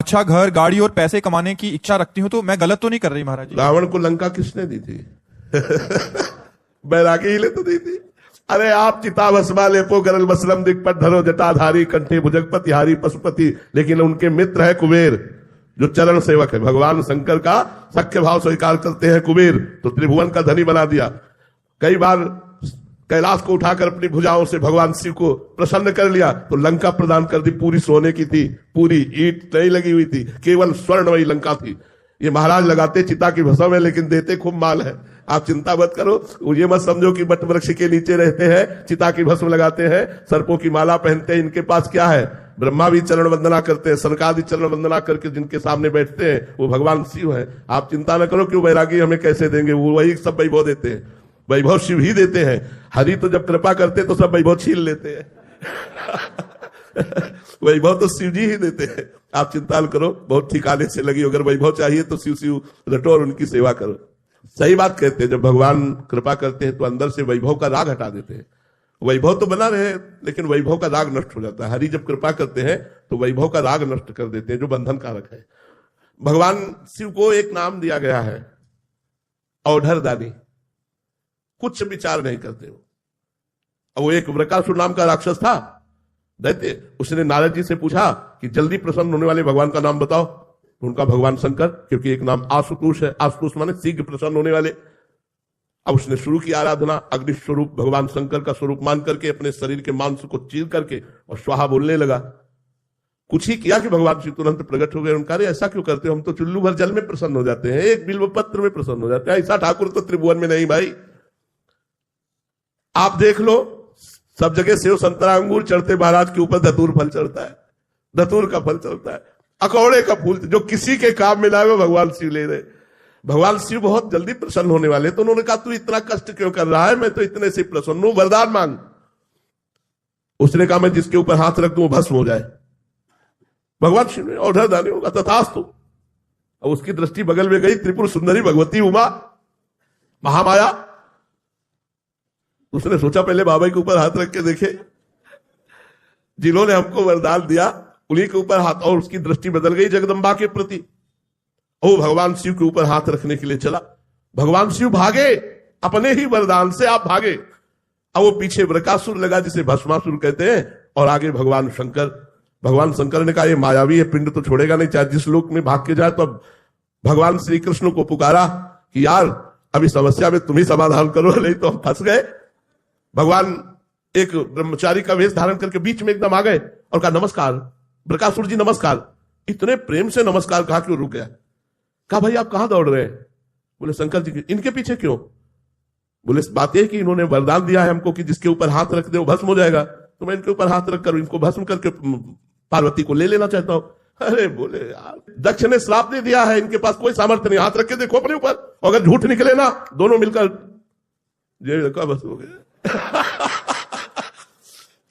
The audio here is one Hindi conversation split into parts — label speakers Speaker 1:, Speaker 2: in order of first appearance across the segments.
Speaker 1: अच्छा घर, गाड़ी और पैसे कमाने की इच्छा रखती हूँ तो मैं गलत तो नहीं कर रही महाराज जी?
Speaker 2: रावण को लंका किसने दी थी? बैरागी ही ले तो दी थी। अरे आप चिता भस्मा लेपो गरल बसलम दिक्पट धरो जटाधारी कंठे भुजगपति हारी पशुपति, लेकिन उनके मित्र है कुबेर जो चरण सेवक है। भगवान शंकर का सख्य भाव स्वीकार करते हैं कुबेर, तो त्रिभुवन का धनी बना दिया। कई बार कैलाश को उठाकर अपनी भुजाओं से भगवान शिव को प्रसन्न कर लिया, तो लंका प्रदान कर दी। पूरी सोने की थी, पूरी ईंट नहीं लगी हुई थी, केवल स्वर्णमयी लंका थी। ये महाराज लगाते चिता की भस्म है, लेकिन देते खूब माल है। आप चिंता मत करो, ये मत समझो कि बट वृक्ष के नीचे रहते हैं, चिता की भस्म लगाते हैं, सर्पों की माला पहनते हैं। इनके पास क्या है? ब्रह्मा भी चरण वंदना करते हैं, सनकादि चरण वंदना करके जिनके सामने बैठते हैं वो भगवान शिव है। आप चिंता न करो कि वैरागी हमें कैसे देंगे, वो वही सब वैभव देते हैं। वैभव शिव ही देते हैं। हरि तो जब कृपा करते तो सब वैभव छीन लेते हैं। वैभव तो शिव जी ही देते हैं। आप चिंता न करो, बहुत ठिकाने से लगी। अगर वैभव चाहिए तो शिव शिव रटो और उनकी सेवा करो। सही बात कहते हैं, जब भगवान कृपा करते हैं तो अंदर से वैभव का राग हटा देते हैं। वैभव तो बना रहे, लेकिन वैभव का राग नष्ट हो जाता है। हरि जब कृपा करते हैं तो वैभव का राग नष्ट कर देते हैं, जो बंधन कारक है। भगवान शिव को एक नाम दिया गया है, औढ़रदानी। कुछ विचार नहीं करते वो। अब वो एक वृकासुर नाम का राक्षस था, दैत्य। उसने नारद जी से पूछा कि जल्दी प्रसन्न होने वाले भगवान का नाम बताओ। उनका भगवान शंकर, क्योंकि एक नाम आशुतोष है। आशुतोष माने शीघ्र प्रसन्न होने वाले। अब उसने शुरू की आराधना। अग्नि स्वरूप भगवान शंकर का स्वरूप मान करके अपने शरीर के मांस को चीर करके और स्वाहा बोलने लगा। कुछ ही किया कि भगवान शिव तुरंत प्रकट हो गए। उनका अरे ऐसा क्यों करते हो, हम तो चुल्लू भर जल में प्रसन्न हो जाते हैं, एक बिल्व पत्र में प्रसन्न हो जाते हैं, ऐसा ठाकुर तो त्रिभुवन में नहीं भाई। आप देख लो, सब जगह सेव संतरा अंगूर चढ़ते, महाराज के ऊपर धतूर फल चढ़ता है, धतूर का फल चढ़ता है, अकौड़े का फूल, जो किसी के काम में लाए भगवान शिव ले रहे। भगवान शिव बहुत जल्दी प्रसन्न होने वाले, तो उन्होंने कहा तू इतना कष्ट क्यों कर रहा है, मैं तो इतने से प्रसन्न हूं, वरदान मांग। उसने कहा मैं जिसके ऊपर हाथ रख दूं वो भस्म हो जाए। भगवान शिव ने औढ़रदानी होगा तथास्तु। अब उसकी दृष्टि बगल में गई, त्रिपुर सुंदरी भगवती उमा महामाया। उसने सोचा पहले बाबा के ऊपर हाथ रख के देखे, जिन्होंने हमको वरदान दिया उन्हीं के ऊपर हाथ, और उसकी दृष्टि बदल गई जगदम्बा के प्रति। वो भगवान शिव के ऊपर हाथ रखने के लिए चला। भगवान शिव भागे, अपने ही वरदान से आप भागे। अब वो पीछे वृकासुर लगा जिसे भस्मासुर कहते हैं, और आगे भगवान शंकर। भगवान शंकर ने कहा ये मायावी है, पिंड तो छोड़ेगा नहीं, चाहे जिस लोक में भाग के जाए। तो भगवान श्री कृष्ण को पुकारा कि यार अभी समस्या में तुम ही समाधान करो, नहीं तो हम फंस गए। भगवान एक ब्रह्मचारी का वेश धारण करके बीच में एकदम आ गए और कहा नमस्कार वृकासुर जी, नमस्कार। इतने प्रेम से नमस्कार कहा कि वो रुक गया। कहा भाई आप कहां दौड़ रहे हैं? बोले शंकर जी के। इनके पीछे क्यों? बोले बात यह कि इन्होंने वरदान दिया है हमको कि जिसके ऊपर हाथ रख दे वो भस्म हो जाएगा, तो मैं इनके ऊपर हाथ रखकर इनको भस्म करके पार्वती को ले लेना चाहता हूं। अरे बोले यार, दक्ष ने श्राप दे दिया है, इनके पास कोई सामर्थ्य नहीं, हाथ रख के देखो अपने ऊपर, अगर झूठ निकले ना दोनों मिलकर जेल का बस हो गया।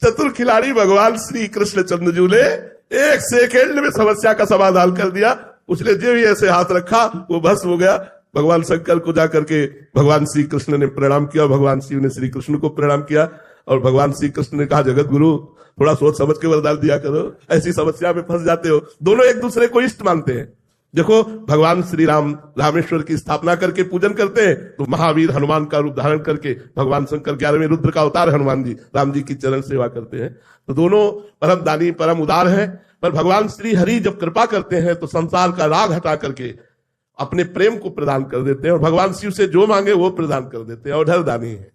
Speaker 2: चतुर खिलाड़ी भगवान श्री कृष्ण चंद्रजू ने एक सेकेंड में समस्या का समाधान कर दिया। उसने जो ही ऐसे हाथ रखा वो भस्म हो गया। भगवान शंकर को जाकर के भगवान श्री कृष्ण ने प्रणाम किया, भगवान शिव ने श्री कृष्ण को प्रणाम किया, और भगवान श्री कृष्ण ने कहा जगत गुरु थोड़ा सोच समझ के वरदान दिया करो, ऐसी समस्या में फंस जाते हो। दोनों एक दूसरे को इष्ट मानते हैं। देखो भगवान श्री राम रामेश्वर की स्थापना करके पूजन करते हैं, तो महावीर हनुमान का रूप धारण करके भगवान शंकर 11वें रुद्र का अवतार हनुमान जी राम जी की चरण सेवा करते हैं। तो दोनों परम दानी परम उदार हैं। पर भगवान श्री हरि जब कृपा करते हैं तो संसार का राग हटा करके अपने प्रेम को प्रदान कर देते हैं, और भगवान शिव से जो मांगे वो प्रदान कर देते हैं। औढ़रदानी है।